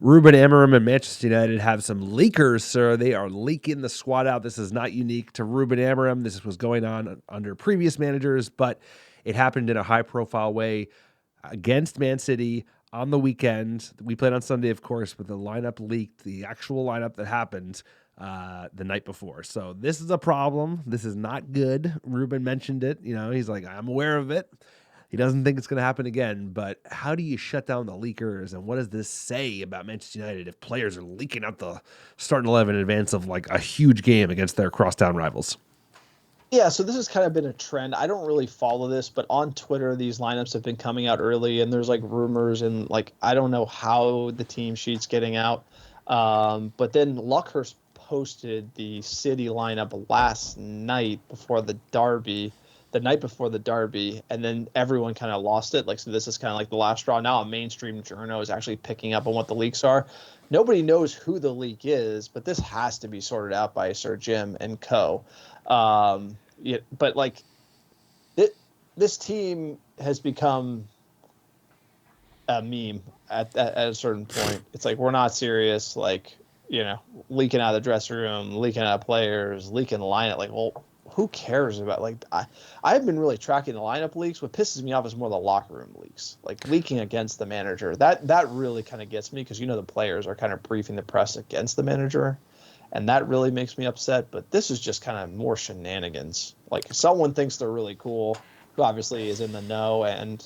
Ruben Amorim and Manchester United have some leakers, sir. They are leaking the squad out. This is not unique to Ruben Amorim. This was going on under previous managers, but it happened in a high-profile way against Man City on the weekend. We played on Sunday, of course, but the lineup leaked, the actual lineup that happened the night before. So this is a problem. This is not good. Ruben mentioned it. He's like, I'm aware of it. He doesn't think it's going to happen again, but how do you shut down the leakers, and what does this say about Manchester United if players are leaking out the starting 11 in advance of like a huge game against their crosstown rivals? Yeah, so this has kind of been a trend. I don't really follow this, but on Twitter, these lineups have been coming out early, and there's like rumors, and like I don't know how the team sheet's getting out. But then Luckhurst posted the City lineup last night before the derby, the night before the derby, and then everyone kind of lost it. Like, so this is kind of like the last straw. Now a mainstream journo is actually picking up on what the leaks are. Nobody knows who the leak is, but this has to be sorted out by Sir Jim and co. Yeah, but like this team has become a meme at a certain point. It's like, we're not serious. Like, leaking out of the dressing room, leaking out of players, leaking the lineup. Like, well, who cares about, like, I've been really tracking the lineup leaks. What pisses me off is more the locker room leaks, like leaking against the manager. That really kind of gets me, because the players are kind of briefing the press against the manager, and that really makes me upset. But this is just kind of more shenanigans. Like, someone thinks they're really cool, who obviously is in the know, and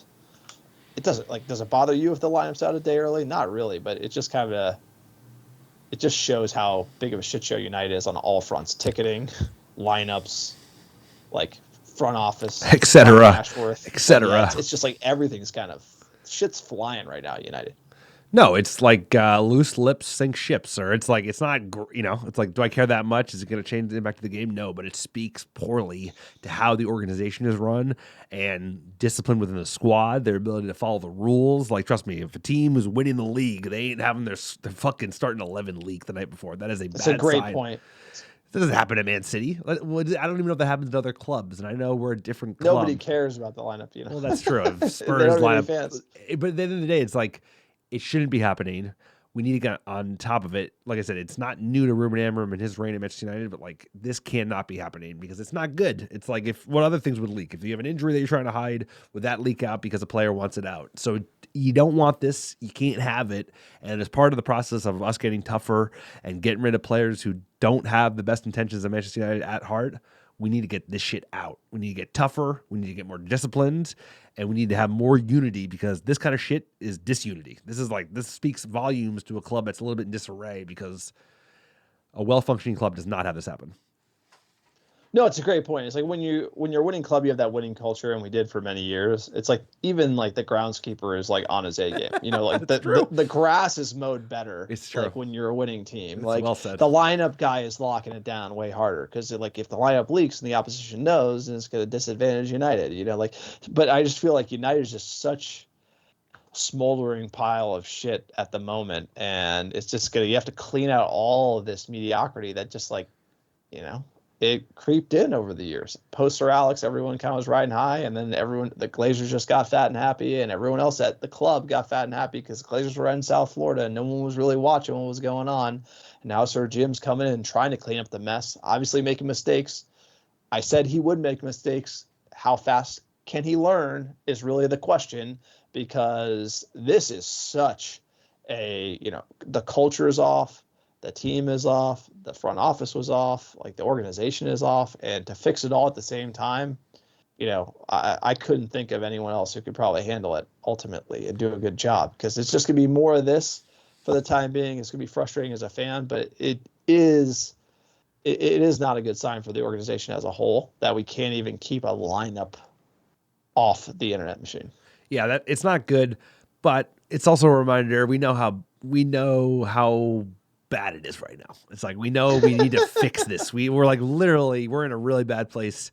it doesn't, like, does it bother you if the lineup's out a day early? Not really, but it just kind of it just shows how big of a shit show United is on all fronts: ticketing, lineups, like front office, etc., Ashworth, etc. Yeah, it's just like everything's kind of shit's flying right now at United. No, it's like loose lips sink ships, or it's like, it's not, it's like, do I care that much? Is it going to change the impact of the game? No, but it speaks poorly to how the organization is run and discipline within the squad, their ability to follow the rules. Like, trust me, if a team is winning the league, they ain't having their fucking starting 11 leak the night before. That is a bad sign. That's a great point. That doesn't happen at Man City. I don't even know if that happens at other clubs, and I know we're a different club. Nobody cares about the lineup, Well, that's true. Spurs lineup, fans. But at the end of the day, it's like, it shouldn't be happening. We need to get on top of it. Like I said, it's not new to Ruben Amorim and his reign at Manchester United, but like, this cannot be happening, because it's not good. It's like, what other things would leak? If you have an injury that you're trying to hide, would that leak out because a player wants it out? So you don't want this. You can't have it. And as part of the process of us getting tougher and getting rid of players who don't have the best intentions of Manchester United at heart, we need to get this shit out. We need to get tougher. We need to get more disciplined, and we need to have more unity, because this kind of shit is disunity. This speaks volumes to a club that's a little bit in disarray, because a well-functioning club does not have this happen. No, it's a great point. It's like, when you're a winning club, you have that winning culture, and we did for many years. It's like, even like the groundskeeper is like on his A game. Like the grass is mowed better. It's true. Like, when you're a winning team, It's like, well said. The lineup guy is locking it down way harder, because like, if the lineup leaks and the opposition knows, then it's going to disadvantage United. But I just feel like United is just such smoldering pile of shit at the moment, and it's just you have to clean out all of this mediocrity that just, like, it creeped in over the years. Post Sir Alex, everyone kind of was riding high, and then the Glazers just got fat and happy, and everyone else at the club got fat and happy, because the Glazers were in South Florida and no one was really watching what was going on. And now Sir Jim's coming in and trying to clean up the mess, obviously making mistakes. I said he would make mistakes. How fast can he learn is really the question, because this is such the culture is off. The team is off, the front office was off, like, the organization is off, and to fix it all at the same time, I couldn't think of anyone else who could probably handle it ultimately and do a good job, because it's just going to be more of this for the time being. It's going to be frustrating as a fan, but it is not a good sign for the organization as a whole that we can't even keep a lineup off the internet machine. Yeah, it's not good, but it's also a reminder. We know how bad it is right now. It's like, we know we need to fix this. We're like, literally, we're in a really bad place.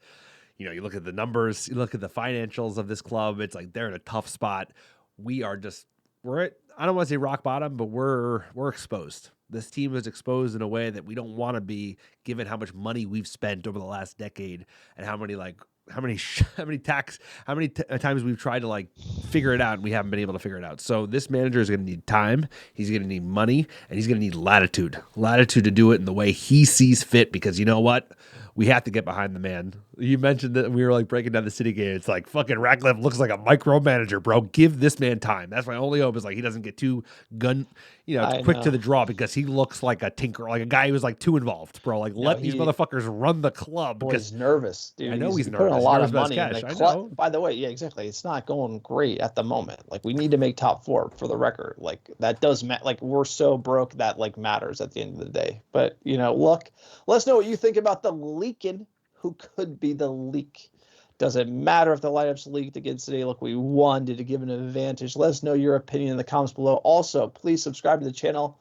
You look at the numbers, you look at the financials of this club. It's like, they're in a tough spot. We're at, I don't want to say rock bottom, but we're exposed. This team is exposed in a way that we don't want to be, given how much money we've spent over the last decade and how many, like, how many times we've tried to like figure it out and we haven't been able to figure it out. So this manager is going to need time, he's going to need money, and he's going to need latitude to do it in the way he sees fit, because you know what? We have to get behind the man. You mentioned that we were like breaking down the City game. It's like fucking Ratcliffe looks like a micromanager, bro. Give this man time. That's my only hope, is like he doesn't get too quick to the draw, because he looks like a tinker, like a guy who's like too involved, bro. Like let these motherfuckers run the club. Boy, Because he's nervous, dude. I know he's putting nervous. a lot Nervous of about his money in cash. the I club. know. By the way, yeah, exactly. It's not going great at the moment. Like we need to make top 4 for the record. Like that does like we're so broke that like matters at the end of the day. But look, let us know what you think about the leaking. Who could be the leak? Doesn't matter if the lineups leaked against today. Look, we won. Did it give an advantage? Let us know your opinion in the comments below. Also, please subscribe to the channel.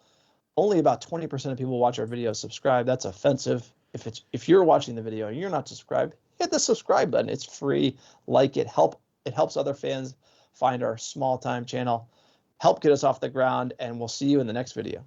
Only about 20% of people watch our videos subscribe. That's offensive. If you're watching the video and you're not subscribed, hit the subscribe button. It's free. Like it. It helps other fans find our small time channel. Help get us off the ground, and we'll see you in the next video.